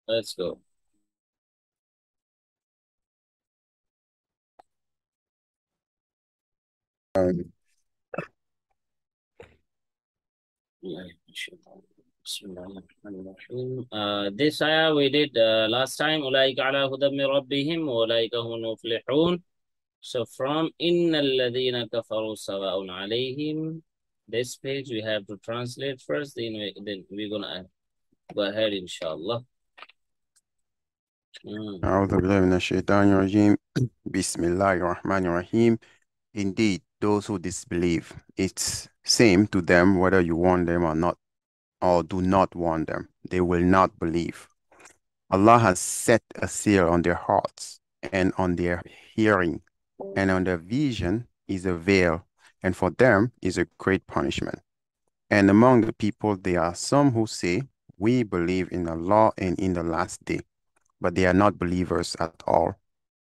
Let's go. This ayah we did last time. أولئك على هدى من ربهم وأولئك هم المفلحون. So from إن الذين كفروا سواء عليهم, this page we have to translate first, then we're gonna go ahead inshallah. أعوذ بالله من الشيطان الرجيم بسم الله الرحمن الرحيم. Indeed, those who disbelieve, it's same to them whether you warn them or not, or do not warn them. They will not believe. Allah has set a seal on their hearts and on their hearing, and on their vision is a veil, and for them is a great punishment. And among the people there are some who say, we believe in Allah and in the last day, but they are not believers at all.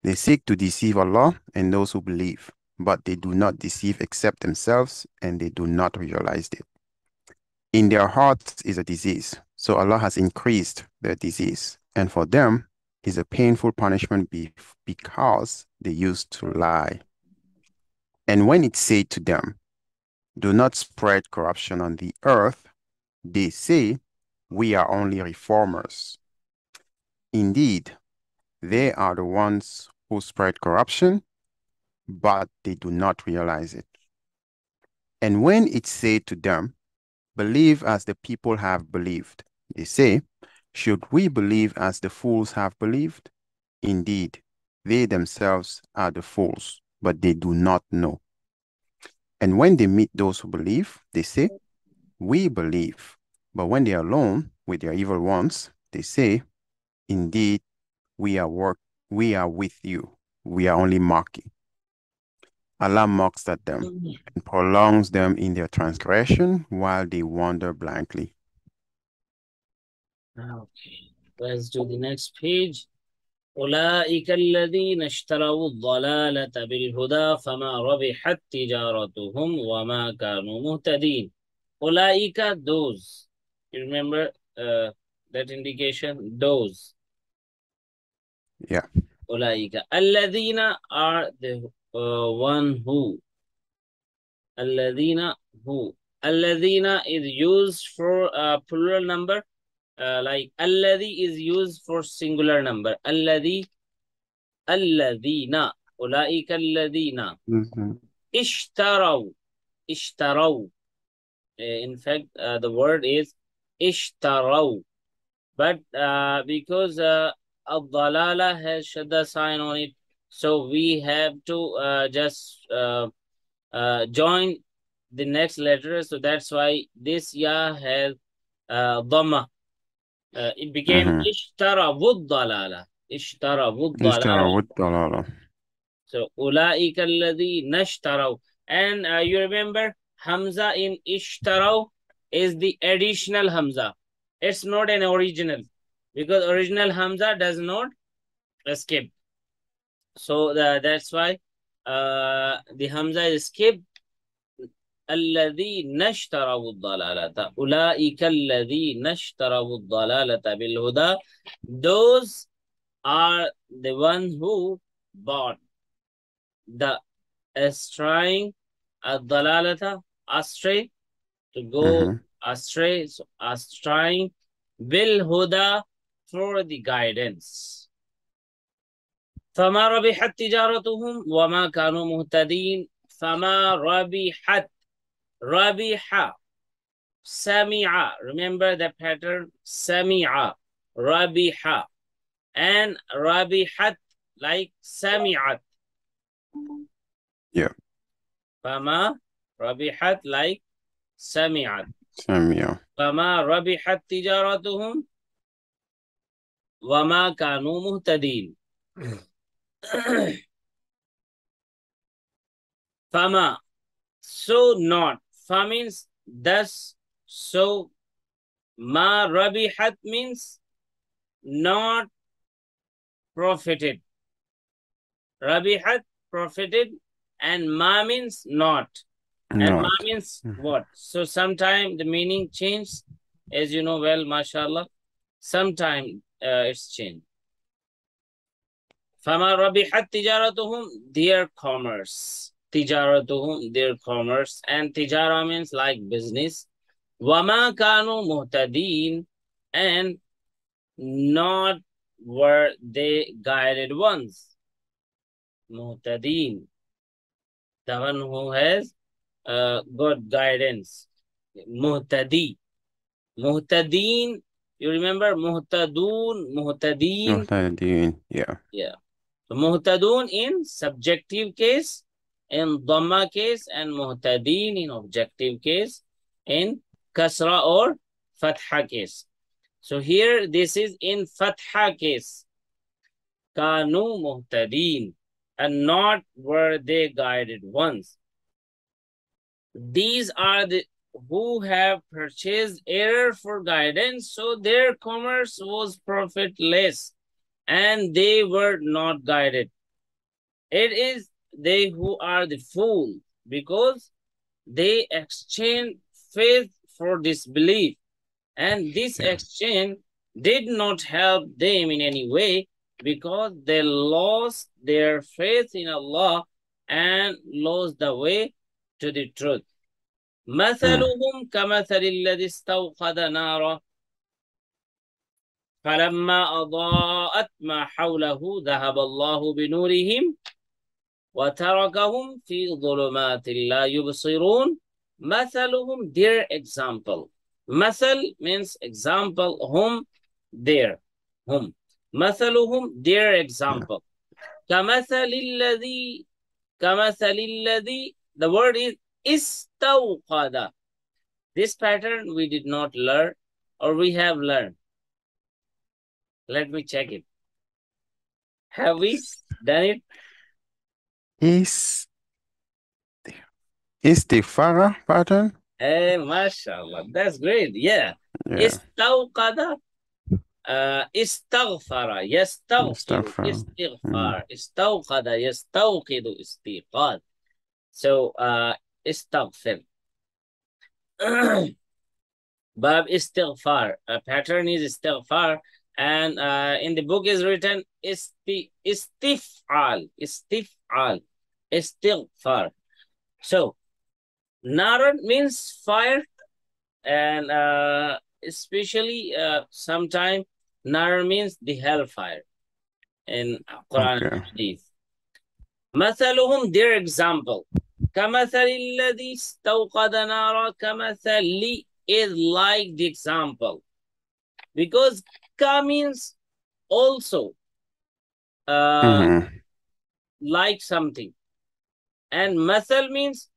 They seek to deceive Allah and those who believe, but they do not deceive except themselves, and they do not realize it. In their hearts is a disease, so Allah has increased their disease, and for them is a painful punishment because they used to lie. And when it said to them, do not spread corruption on the earth, they say, we are only reformers. Indeed, they are the ones who spread corruption, but they do not realize it. And when it said to them, believe as the people have believed, they say, should we believe as the fools have believed? Indeed, they themselves are the fools, but they do not know. And when they meet those who believe, they say, we believe. But when they are alone with their evil ones, they say, indeed, we are with you. We are only mocking. Allah mocks at them and prolongs them in their transgression while they wander blankly. Okay, let's do the next page. أولئك الذين اشتروا الضلالة بالهدى فما ربحت تجارتهم وما كانوا مهتدين. أولئك, those. You remember that indication? Those. Yeah. أولئك. الذين are the one who. الذين who. الذين is used for plural number. Like alladhi is used for singular number. Alladhi, alladhina, ulaika alladhina. Ishtaraw, ishtaraw. In fact, the word is ishtaraw. But because al-dalala has shadda sign on it, so we have to just join the next letter. So that's why this ya has dhamma. It became اشتروا الضلالة. اشتروا الضلالة. So أولئك الذين اشتروا. And you remember Hamza in اشتروا is the additional Hamza. It's not an original, because original Hamza does not skip. So that's why the Hamza is skipped. الذين اشتروا الضلالة أولئك الذين اشتروا الضلالة بالهدى. Those are the ones who bought the straying, الضلالة, astray, to go astray, so straying, بالهدى, for the guidance. فما ربحت تجارتهم وما كانوا مهتدين. فما ربحت, Rabiha, Sami'a. Remember the pattern? Sami'a, Rabiha. And Rabihat, like Sami'at. Yeah. Fama Rabihat, like Sami'at. Sami'a. Fama Rabihat tijaratuhum wama kanu muhtadin. Fama, so not. Fa means thus, so. Ma rabihat means not profited. Rabihat, profited, and ma means not. And ma means what? So sometimes the meaning changes, as you know well, mashallah. Sometimes its change. فَمَا رَبِحَتْ تِجَارَتُهُمْ, their commerce. تِجَارَتُهُمْ, their commerce. And tijara means like business. وَمَا كَانُوا مُهْتَدِينَ, and not were they guided ones. Muhtadeen, the one who has good guidance. Muhtadi. Muhtadeen, you remember Muhtadun, Muhtadeen? Muhtadin, yeah. Yeah. So Muhtadun in subjective case, in Dhamma case, and Muhtadeen in objective case, in Kasra or Fatha case. So here this is in Fatha case. Kanu Muhtadeen, and not were they guided ones. These are the who have purchased error for guidance, so their commerce was profitless, and they were not guided. It is they who are the fools, because they exchange faith for disbelief, and this exchange did not help them in any way, because they lost their faith in Allah and lost the way to the truth. مثلهم كمثل الذي استوقد نارا فلما أضاءت ما حوله ذهب الله بنورهم وتركهم في ظلمات لا يبصرون. مثلهم, their example. مثل means example. Hum, their. Hum. مثلهم, their example. كمثل الذي, the word is istawqada. This pattern we did not learn, or we have learned. Let me check it. Have we done it? Is the Farah pattern? MashaAllah. That's great. Yeah. Istawqada. Istaghfara. Yastaghfiru. Istighfar. Istawqada. Yastawqidu. Istiqad. So, istaghfir. Bab istighfar. A pattern is istighfar. And in the book is written istif'al. Istif'al. Istighfar. So, Naran means fire. And especially sometime Naran means the hellfire. In Quran and Hadith. مثلهم, their example. كمثل الذي استوقد نارا. كمثل is like the example. Because ka means also like something. And mathal means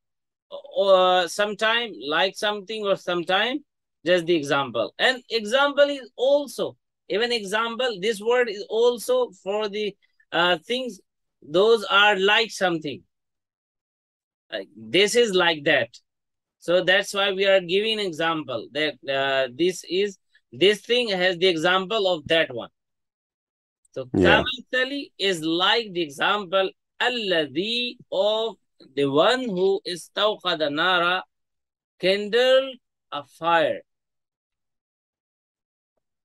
sometime like something, or sometime just the example. And example is also, even example, this word is also for the things, those are like something. This is like that. So that's why we are giving example that this thing has the example of that one. So Kamithali is like the example alladhi of the one who istawqada nara, kindled a fire.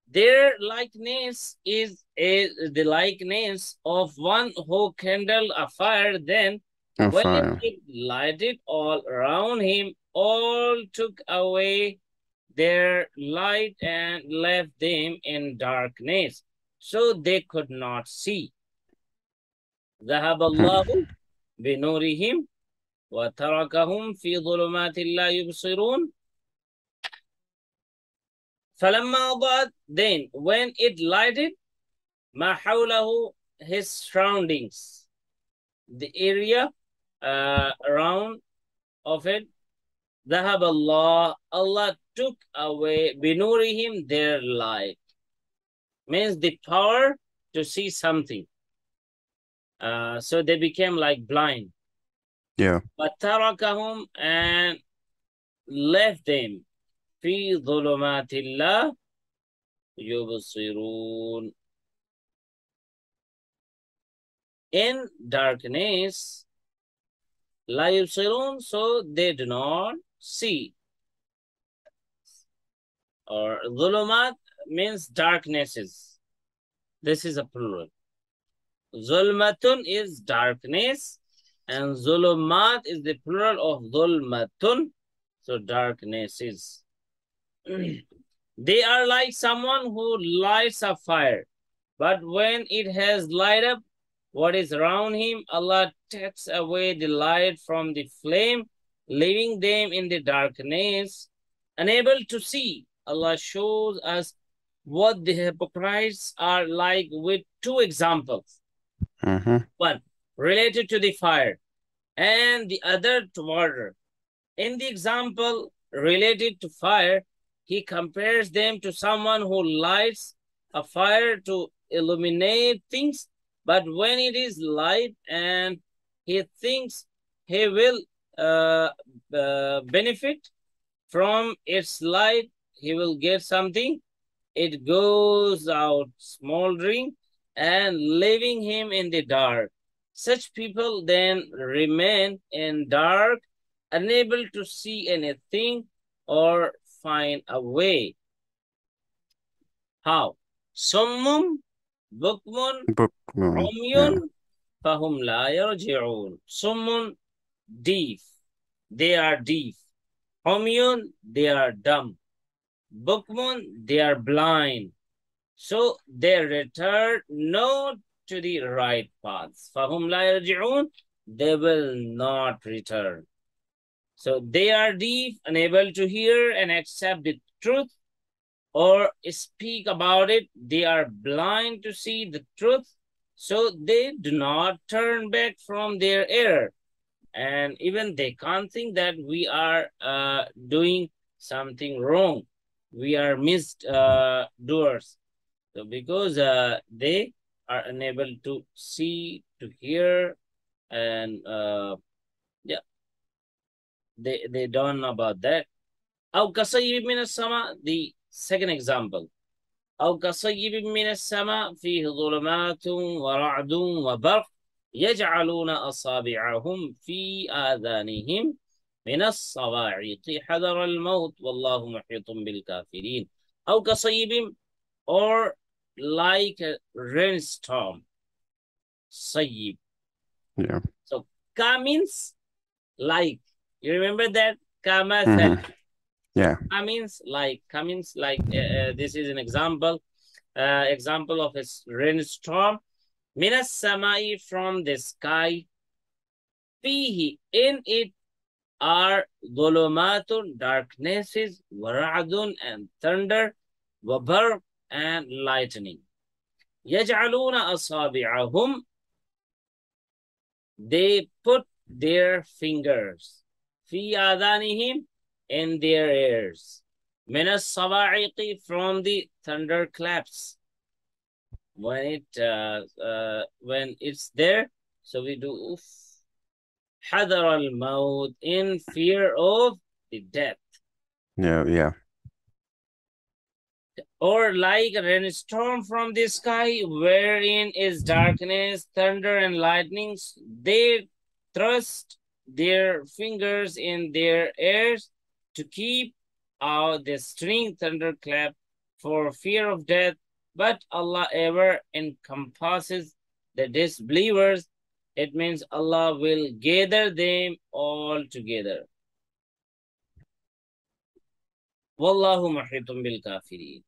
Their likeness is the likeness of one who kindled a fire, then when it lighted all around him, all took away their light and left them in darkness, so they could not see. ذهب الله بنورهم وتركهم في ظلمات لا يبصرون. فلما أضاءت, then when it lighted, ما حوله, his surroundings, the area around of it, ذهب الله, Allah took away بنورهم, their light, means the power to see something. So they became like blind. وتركهم, and left them في ظلمات الله يبصرون, in darkness, لا يبصرون, so they do not see. Or ظلمات means darknesses. This is a plural. Zulmatun is darkness, and zulumat is the plural of zulmatun. So darknesses. They are like someone who lights a fire, but when it has light up what is around him, Allah takes away the light from the flame, leaving them in the darkness, unable to see. Allah shows us what the hypocrites are like with two examples. One related to the fire and the other to water. In the example related to fire, he compares them to someone who lights a fire to illuminate things, but when it is light and he thinks he will benefit from its light, he will get something, it goes out smoldering and leaving him in the dark. Such people then remain in dark, unable to see anything or find a way. How? Summum, bukmun, umyun, fahum la yarji'un. Summun, deaf. They are deaf. Umyun, they are dumb. Bukmun, they are blind. So they return not to the right paths. Fahum la yarji'un, they will not return. So they are deaf, unable to hear and accept the truth or speak about it. They are blind to see the truth, so they do not turn back from their error. And even they can't think that we are doing something wrong. We are misdoers. So because they are unable to see, to hear, and they don't know about that. أو كصيب من السماء, the second example. أو كصيب من السماء فيه ظلمات ورعد وبرق يجعلون أصابعهم في آذانهم من الصواعق حذر الموت والله محيط بالكافرين. أو كصيب, or like a rainstorm. Sayyib. Yeah. So ka means like. You remember that? Kama Yeah. Ka means like. Ka means like. This is an example of a rainstorm. Minas samai, from the sky. Fihi, in it are dhulumatun, darknesses, wara'adun, and thunder, wabarq, and lightning. Yaj'aluna asabi'ahum, they put their fingers, fi adanihim, in their ears, minas sawa'iqi, from the thunderclaps. When it's there, so we do uff. Hadar al-maut, in fear of the death. Yeah. Or like a rainstorm from the sky, wherein is darkness, thunder, and lightnings. They thrust their fingers in their ears to keep out the string thunderclap for fear of death. But Allah ever encompasses the disbelievers. It means Allah will gather them all together. Wallahu muhitun bil kafirin.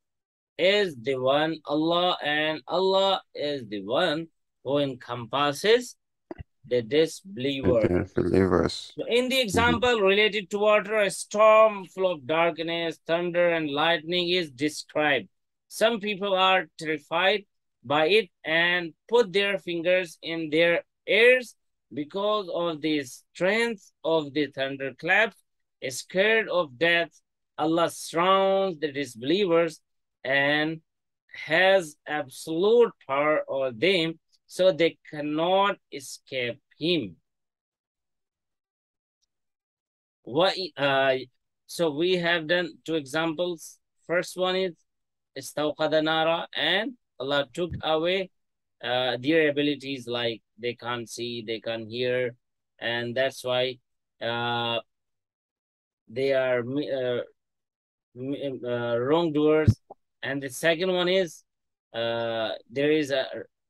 Is the one Allah, and Allah is the one who encompasses the disbelievers. So in the example related to water, a storm full of darkness, thunder, and lightning is described. Some people are terrified by it and put their fingers in their ears because of the strength of the thunderclaps. Scared of death, Allah surrounds the disbelievers and has absolute power over them, so they cannot escape him. So we have done two examples. First one is istawqada nara, and Allah took away their abilities, like they can't see, they can't hear, and that's why they are wrongdoers. And the second one is there is a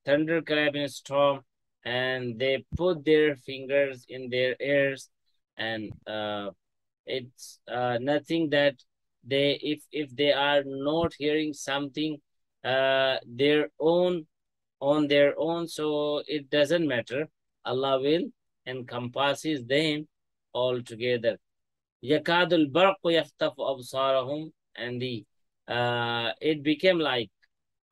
thunderclap in a storm, and they put their fingers in their ears, and it's nothing that they, if they are not hearing something their own on their own, so it doesn't matter. Allah will encompasses them all together. يَكَادُ الْبَرْقُ يَخْطَفُ أَبْصَارَهُم, and it became like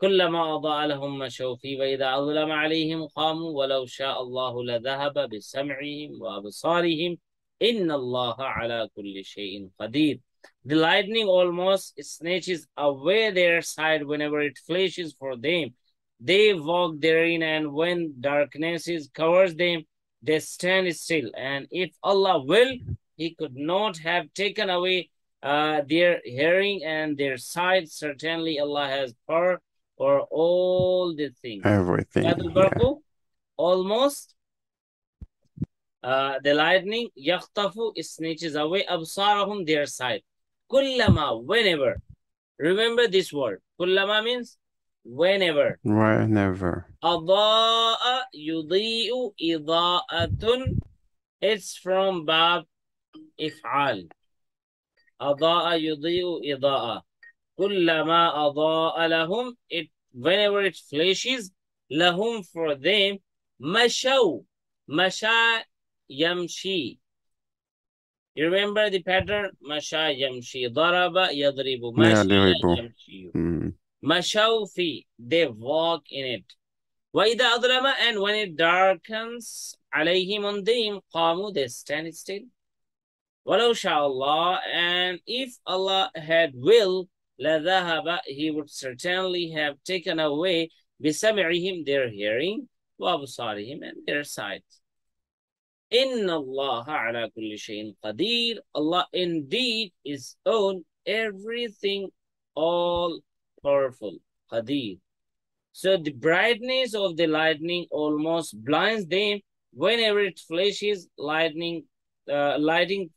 كُلَّمَا أَضَاءَ لَهُم مَشَوْا فِيهِ وَإِذَا أَظْلَمَ عَلَيْهِمْ قَامُوا وَلَوْ شَاءَ اللَّهُ لَذَهَبَ بِسَمْعِهِمْ وَأَبْصَارِهِمْ إِنَّ اللَّهَ عَلَى كُلِّ شَيْءٍ قَدِيرٌ. The lightning almost snatches away their sight whenever it flashes for them. They walk therein, and when darkness covers them, they stand still. And if Allah will, He could not have taken away their hearing and their sight. Certainly Allah has power for all the things. Everything. Yeah. Almost the lightning, yakhtafu, snatches away absarahum, their sight. Kullama, whenever. Remember this word. Kullama means whenever. Whenever. Adaa yudi'u ida'atun. It's from bab if'al. Adaa yudi'u ida'a. Kullama adaa lahum. It, whenever it flashes, lahum, for them, mashaw. Masha yamshi. You remember the pattern? Masha yamshi. Daraba yadribu. Masha yamshi. Mashaw fi. They walk in it. وَإِذَا أَظْلَمَ, and when it darkens, عَلَيْهِمْ, on them, قَامُوا, they stand still. وَلَوْ شَاءَ اللَّهُ, and if Allah had will, لَذَهَبَ, He would certainly have taken away بِسَمْعِهِمْ, their hearing, وَأَبْصَارِهِمْ, and their sight. إِنَّ اللَّهَ عَلَى كُلِّ شَيْءٍ قَدِيرٌ. Allah indeed is on everything, all powerful. Qadir. So the brightness of the lightning almost blinds them. Whenever it flashes, lighting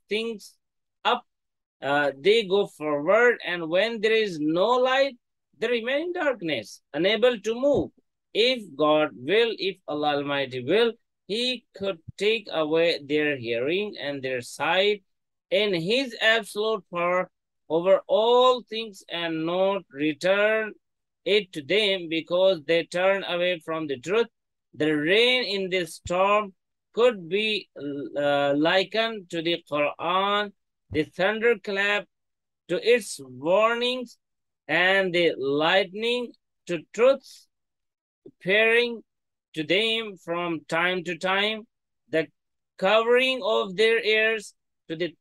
things up, they go forward, and when there is no light, they remain in darkness, unable to move. If God will, if Allah Almighty will, He could take away their hearing and their sight in His absolute power over all things, and not return it to them because they turn away from the truth. The rain in this storm could be likened to the Quran, the thunderclap to its warnings, and the lightning to truths appearing to them from time to time. The covering of their ears to the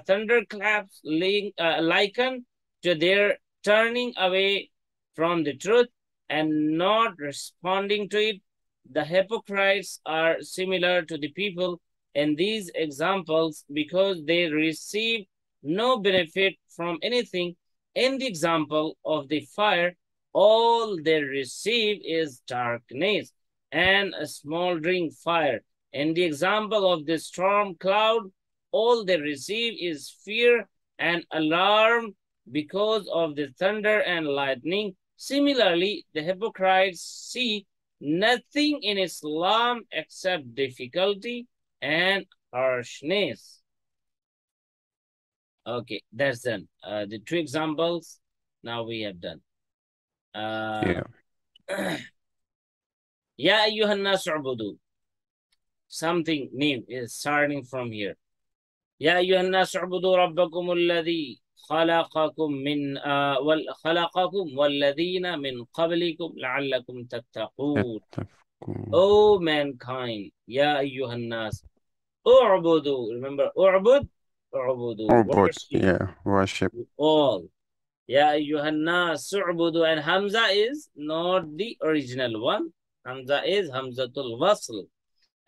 thunderclaps likened to their turning away from the truth and not responding to it. The hypocrites are similar to the people in these examples because they receive no benefit from anything. In the example of the fire, all they receive is darkness and a smoldering fire. In the example of the storm cloud, all they receive is fear and alarm because of the thunder and lightning. Similarly, the hypocrites see nothing in Islam except difficulty and harshness. Okay, that's done. The two examples now we have done. Ya ayyuhan nas u'budu. Something new is starting from here. Ya ayyuhan nas u'budu rabbakum alladhi خلقكم من خلقكم والذين من قبلكم لعلكم تتقون. O mankind, Ya ayyuhan nas, u'budu. Remember, u'bud, u'budu. Worship. All. Ya ayyuhan nas, u'budu. And Hamza is not the original one. Hamza is Hamzatul Wasl,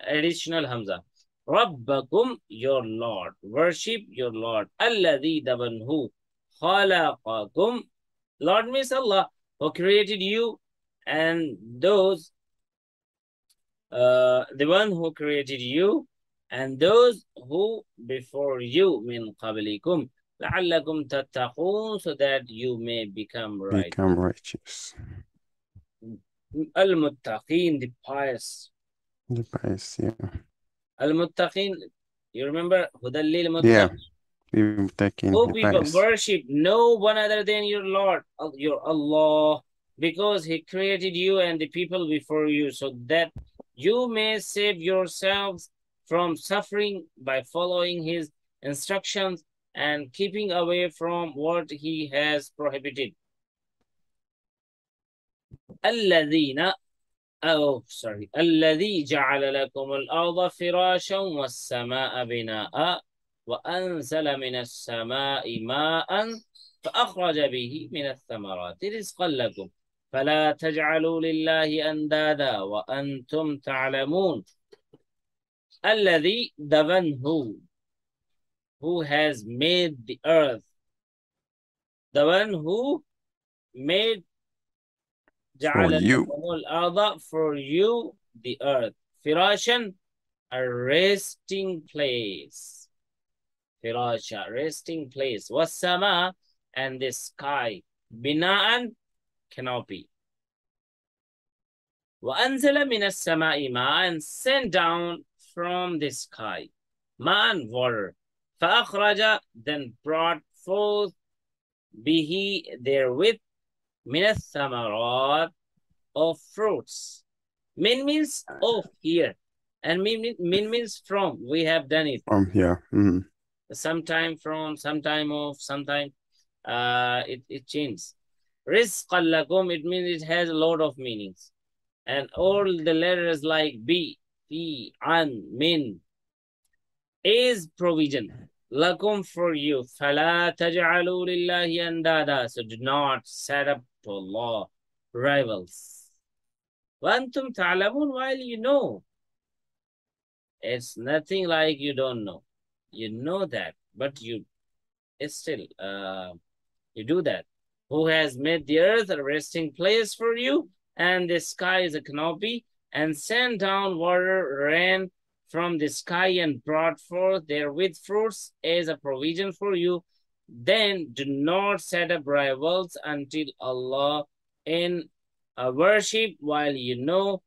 additional Hamza. Rabbakum, your Lord. Worship your Lord. Alladhi, the one who. Khalaqakum. Lord means Allah, who created you, and those, the one who created you, and those who before you, min qablikum, la'allakum tattaqun, so that you may become righteous. Al-Muttaqeen, the pious. The pious, yeah. Al-Muttaqeen, you remember? Hudallil Yeah. Muttaqeen. We've taken Oh the people, pious. worship no one other than your Lord, your Allah, because He created you and the people before you, so that you may save yourselves from suffering by following His instructions and keeping away from what He has prohibited. الذين الذي جعل لكم الأرض فراشا والسماء بناء وأنزل من السماء ماء فأخرج به من الثمرات رزقا لكم فلا تجعلوا لله أندادا وأنتم تعلمون. الذي, the one who has made the earth, the one who made For you. for you the earth. Firashan, a resting place. Firasha, resting place. Wasama, and the sky. Bina'an, canopy. Wa anzala minas sama'i ma'an, sent down from the sky. Ma'an, water. Fa'akhraja, then brought forth bihi, therewith, minas samarat, of fruits. Min means of here, and min means from. We have done it. From here. Mm-hmm. Sometime from, sometime of, sometime it changes. Rizqan lakum, it means it has a lot of meanings. And all the letters like bi, fi, an, min is provision. Lakum, for you. Fala taj'alu lillahi andada, so do not set up to Allah rivals. وَأَنْتُمْ تَعْلَمُونَ, while you know. It's nothing like you don't know. You know that, but you still you do that. Who has made the earth a resting place for you, and the sky is a canopy, and sent down water, rain from the sky, and brought forth therewith fruits as a provision for you. Then do not set up rivals until Allah in worship, while you know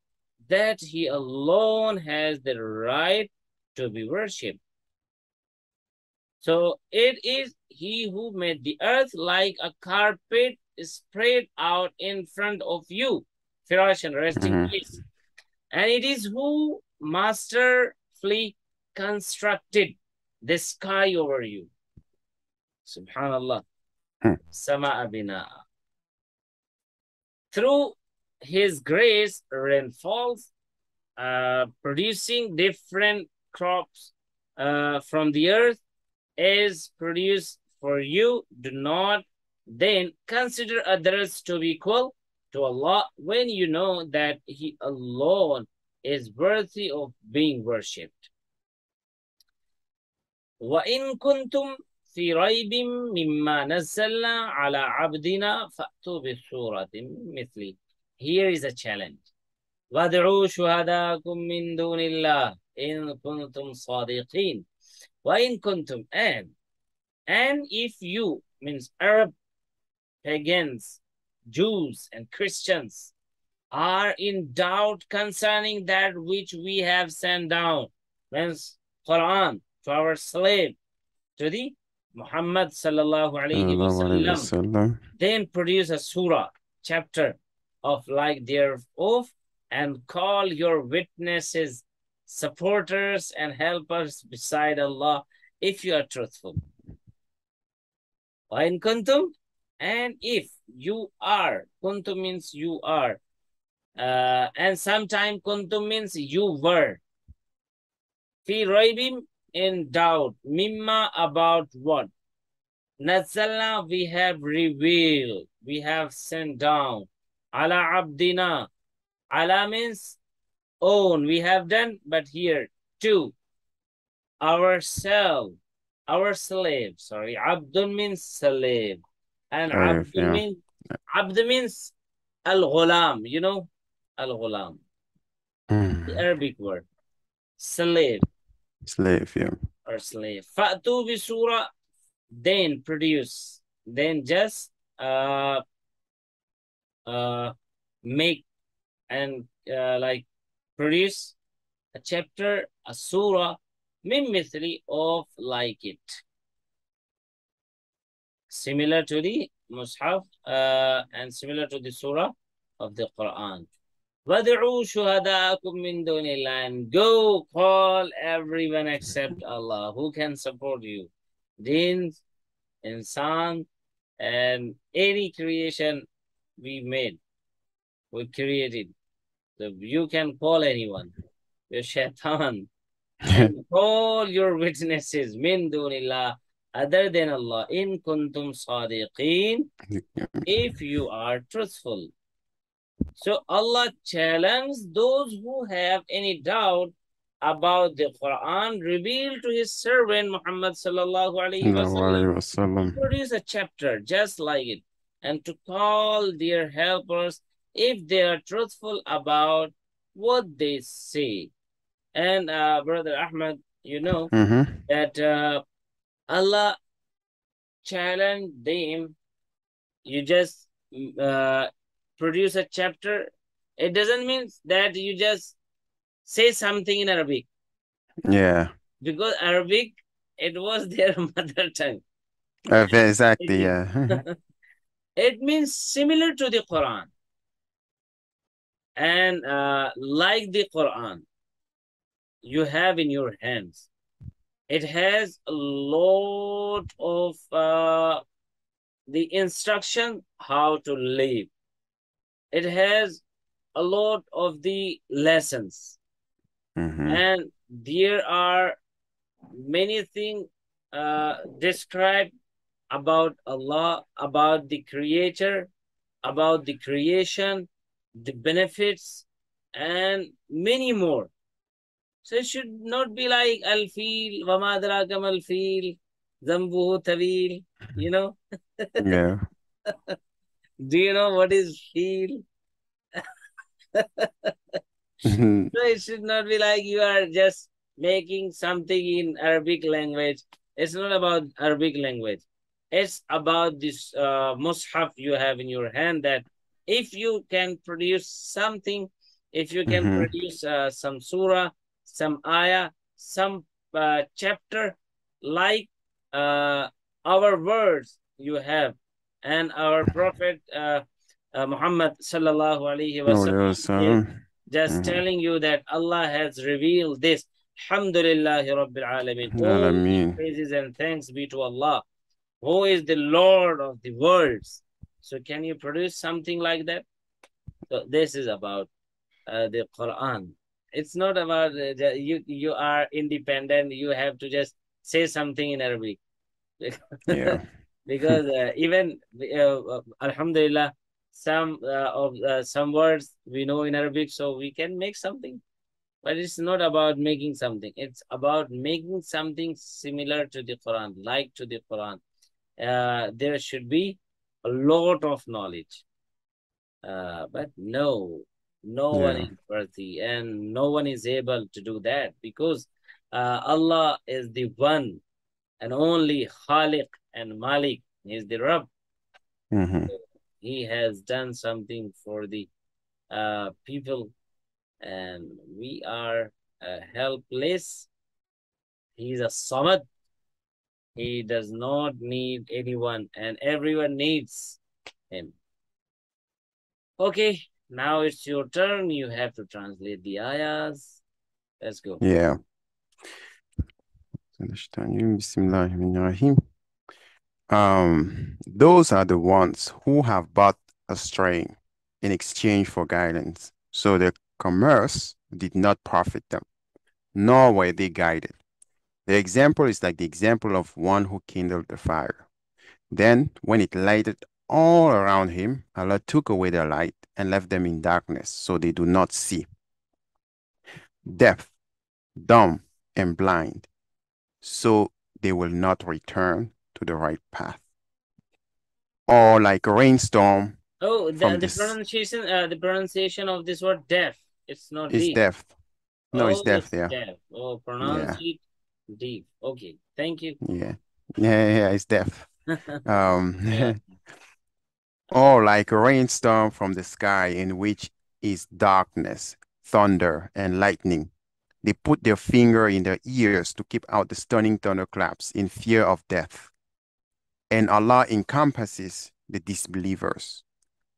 that He alone has the right to be worshipped. So it is He who made the earth like a carpet spread out in front of you, firash and resting place. And it is who masterfully constructed the sky over you. Subhanallah. Sama'a bina'a. Through His grace, rain falls, producing different crops from the earth is produced for you. Do not then consider others to be equal to Allah when you know that He alone is worthy of being worshipped. وَإِن كُنْتُمْ في ريب مما نزلنا على عبدنا فأتوا بسورة مثله. Here is a challenge. وَادْعُوا شُهَدَاكُم مِّن دُونِ اللَّهِ إِن كُنتُمْ صَادِقِينَ. وَإِن كُنتُمْ, and if you, means Arab, pagans, Jews and Christians, are in doubt concerning that which we have sent down, means Quran, to our slave, to the Muhammad sallallahu alayhi wasallam, then produce a surah, chapter of like thereof, and call your witnesses, supporters, and helpers beside Allah, if you are truthful. وَإِن كُنْتُمْ, and if you are, kuntum means you are, and sometime kuntum means you were, fi raibim, in doubt, mimma, about what, nazzalna, we have revealed, we have sent down, ala abdina, ala means own, we have done, but here to ourselves, our slave, sorry, abdun means slave, and abdun means al-ghulam, you know, al-ghulam, the Arabic word, slave. Slave, yeah. Or slave. Fa'tu bi surah, then produce, then just make and like produce a chapter, a surah, min mithli of like it, similar to the mushaf and similar to the surah of the Quran. وَادْعُوا شُهَدَاءَكُم مِّن دُونِ اللَّهِ, and go call everyone except Allah who can support you. Jinns, insan, and any creation we made, we created. So you can call anyone, your shaitan, and call your witnesses, min dunillah, other than Allah, in kuntum sadiqeen, if you are truthful. So Allah challenged those who have any doubt about the Quran revealed to his servant Muhammad sallallahu alaihi wasallam to produce a chapter just like it and to call their helpers if they are truthful about what they say. And Brother Ahmad, you know that Allah challenged them. You just produce a chapter. It doesn't mean that you just say something in Arabic. Yeah. Because Arabic, it was their mother tongue. Exactly, yeah. It means similar to the Quran. And like the Quran you have in your hands. It has a lot of the instruction how to live. It has a lot of the lessons. And there are many things described about Allah, about the Creator, about the creation, the benefits, and many more. So it should not be like al-fil, wa ma adraka mal fil, zambuhu tawil, you know? Yeah. Do you know what is fil? So it should not be like you are just making something in Arabic language. It's not about Arabic language. It's about this mushaf you have in your hand, that if you can produce something, if you can produce some surah, some ayah, some chapter, like our words you have, and our Prophet Muhammad sallallahu alaihi wasallam just telling you that Allah has revealed this. Alhamdulillahi Rabbil Alameen. All praises and thanks be to Allah, who is the Lord of the worlds. So can you produce something like that? So this is about the Quran. It's not about you are independent. You have to just say something in Arabic. Yeah. Because even Alhamdulillah, some words we know in Arabic, so we can make something. But it's not about making something. It's about making something similar to the Quran, like to the Quran. There should be a lot of knowledge. But no one is worthy, and no one is able to do that, because Allah is the one and only Khaliq and Malik. He is the Rabb. He has done something for the people, and we are helpless. He is a Samad. He does not need anyone, and everyone needs him. Okay, now it's your turn. You have to translate the ayahs. Let's go. Yeah. Bismillahirrahmanirrahim. Those are the ones who have bought astray in exchange for guidance. So their commerce did not profit them, nor were they guided. The example is like the example of one who kindled the fire. Then, when it lighted all around him, Allah took away their light and left them in darkness, so they do not see. Deaf, dumb, and blind, so they will not return to the right path. Or like a rainstorm. Oh, the pronunciation of this word deaf. It's not deaf. It's deaf. No, it's deaf it's there. Deaf. Oh, pronounce it deep. Okay, thank you. Yeah, it's deaf. Or like a rainstorm from the sky, in which is darkness, thunder, and lightning. They put their finger in their ears to keep out the stunning thunderclaps in fear of death. And Allah encompasses the disbelievers.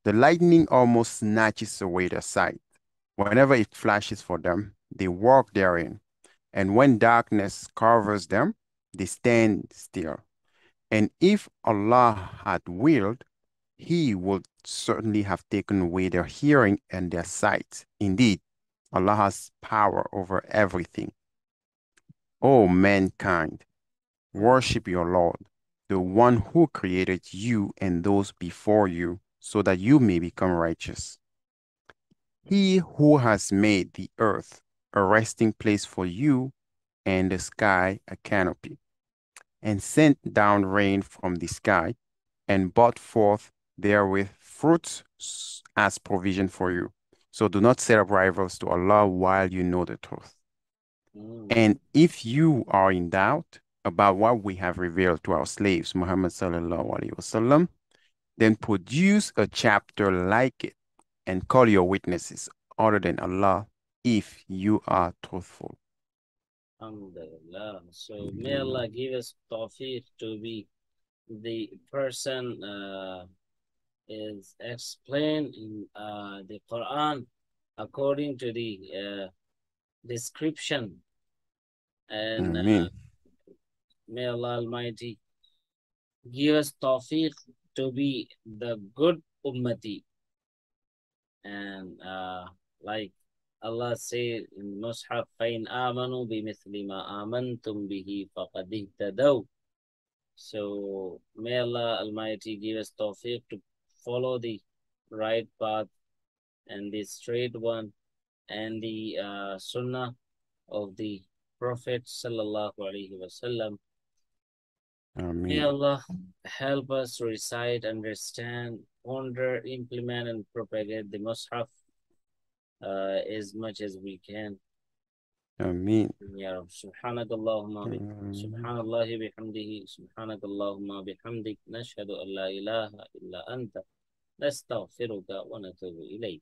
The lightning almost snatches away their sight. Whenever it flashes for them, they walk therein. And when darkness covers them, they stand still. And if Allah had willed, He would certainly have taken away their hearing and their sight. Indeed, Allah has power over everything. O mankind, worship your Lord, the one who created you and those before you, so that you may become righteous. He who has made the earth a resting place for you and the sky a canopy, and sent down rain from the sky, and brought forth therewith fruits as provision for you. So do not set up rivals to Allah while you know the truth. And if you are in doubt about what we have revealed to our slaves, Muhammad sallallahu alaihi wasallam, then produce a chapter like it and call your witnesses other than Allah if you are truthful. Alhamdulillah. So may Allah give us tawfiq to be the person is explained in the Quran according to the description, and may Allah Almighty give us tawfiq to be the good ummati, and like Allah said in Mus'haf, فَإِنْ آمَنُوا بِمِثْلِ مَا آمَنْتُمْ بِهِ فَقَدْ اهْتَدَوْا. So may Allah Almighty give us tawfiq to follow the right path and the straight one and the sunnah of the Prophet sallallahu alaihi wasallam. May Allah help us recite, understand, ponder, implement, and propagate the Mus'haf as much as we can. Ameen. Ya Rabb, subhanakallahumma subhanallahi bihamdihi, subhanakallahumma bihamdik, nashhadu an la ilaha illa anta, nastaghfiruka wa natubu ilayk.